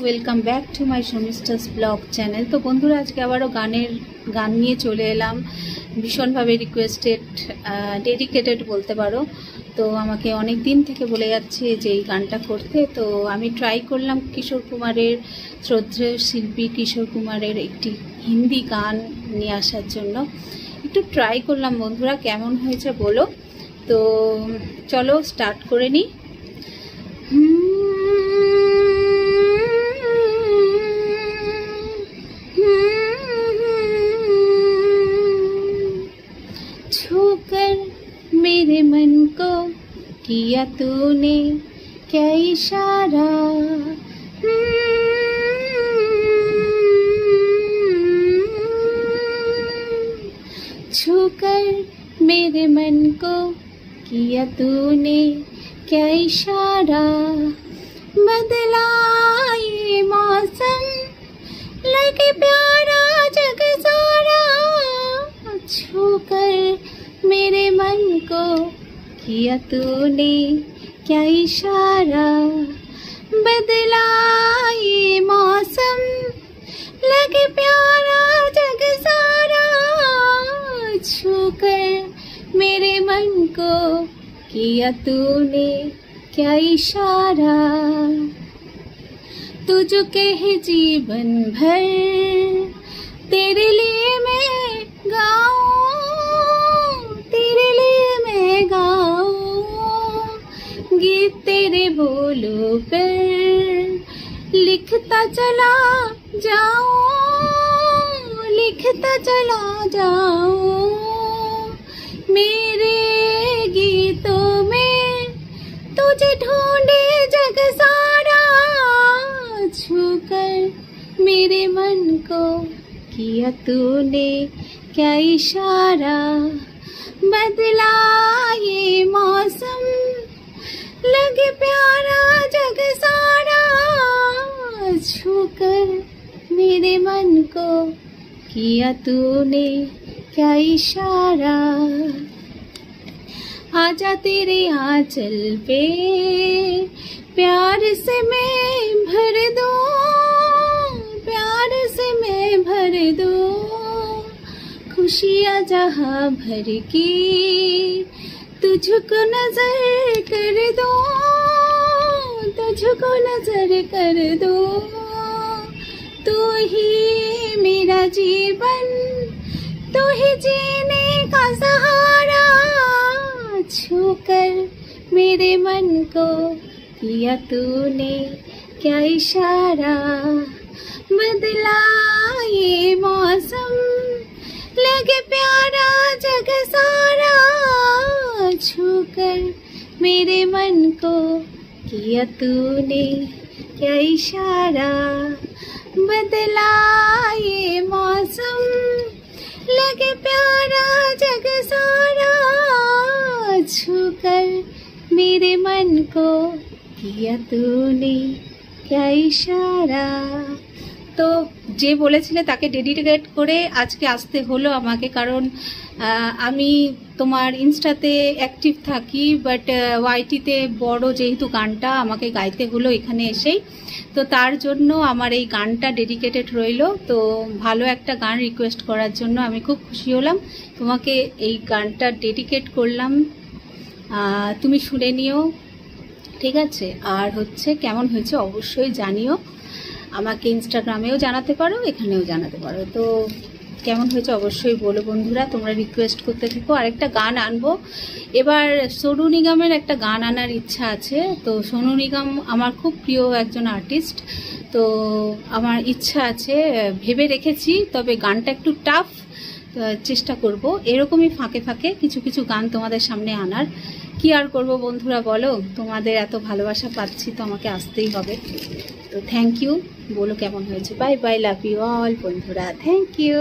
Welcome back to my Sharmistha's blog channel. তো বন্ধুরা, আজকে আবারও গান নিয়ে চলে এলাম। ভীষণভাবে রিকোয়েস্টেড, ডেডিকেটেড বলতে পারো। তো আমাকে অনেক দিন থেকে বলে যাচ্ছে যে এই গানটা করতে। তো আমি ট্রাই করলাম কিশোর কুমারের, শ্রদ্ধেয় শিল্পী কিশোর কুমারের একটি হিন্দি গান নিয়ে আসার জন্য একটু ট্রাই করলাম। বন্ধুরা, কেমন হয়েছে বলো। তো চলো স্টার্ট করে নিই। छूकर मेरे मन को किया तूने क्या इशारा, छूकर मेरे मन को किया तूने क्या इशारा, बदला ये मौसम लगे प्यारा जग सारा, छूकर मेरे मन को किया तूने क्या इशारा, बदला ये मौसम लगे प्यारा जग सारा, छूकर मेरे मन को किया तूने क्या इशारा, तुझ कह जीवन भर तेरे लिए मैं गाऊं, तेरे लिए मैं गाऊं, गीत तेरे बोलों पर लिखता चला जाऊं, लिखता चला जाऊं, मेरे गीतों में तुझे ढूंढे जग सारा, छूकर मेरे मन को किया तूने क्या इशारा, बदला ये मौसम लगे प्यारा जग सारा, छूकर मेरे मन को किया तूने क्या इशारा, आजा तेरे आंचल पे प्यार से मैं भर दूं, प्यार से मैं भर दूं, खुशियाँ जहाँ भर की तुझको नजर कर दूं, तुझको नजर कर दूं, तू ही मेरा जीवन, तू ही जीने का सहारा, छूकर मेरे मन को किया तूने क्या इशारा, बदला ये मौसम लगे प्यारा जग सारा, छूकर मेरे मन को किया तूने क्या इशारा, बदला ये मौसम लगे प्यारा जग सारा, छूकर मेरे मन को किया तूने क्या इशारा। তো যে বলেছিলে তাকে ডেডিকেট করে আজকে আসতে হলো আমাকে, কারণ আমি তোমার ইনস্টাতে অ্যাক্টিভ থাকি, বাট ওয়াইটিতে বড় যেহেতু গানটা আমাকে গাইতে হলো এখানে এসেই। তো তার জন্য আমার এই গানটা ডেডিকেটেড রইল। তো ভালো একটা গান রিকোয়েস্ট করার জন্য আমি খুব খুশি হলাম, তোমাকে এই গানটা ডেডিকেট করলাম। তুমি শুনে নিও, ঠিক আছে? আর হচ্ছে কেমন হয়েছে অবশ্যই জানিও, আমাকে ইনস্টাগ্রামেও জানাতে পারো, এখানেও জানাতে পারো। তো কেমন হয়েছে অবশ্যই বলো বন্ধুরা, তোমরা রিকোয়েস্ট করতে থেকো। আরেকটা গান আনবো এবার, সোনু নিগমের একটা গান আনার ইচ্ছা আছে। তো সোনু নিগম আমার খুব প্রিয় একজন আর্টিস্ট, তো আমার ইচ্ছা আছে, ভেবে রেখেছি। তবে গানটা একটু টাফ, চেষ্টা করব এরকমই ফাঁকে ফাঁকে কিছু কিছু গান তোমাদের সামনে আনার। কি আর করব বন্ধুরা বলো, তোমাদের এত ভালোবাসা পাচ্ছি তো আমাকে আসতেই হবে। তো থ্যাংক ইউ, বলো কেমন হয়েছে। Bye bye, love you all বন্ধুরা, থ্যাংক ইউ।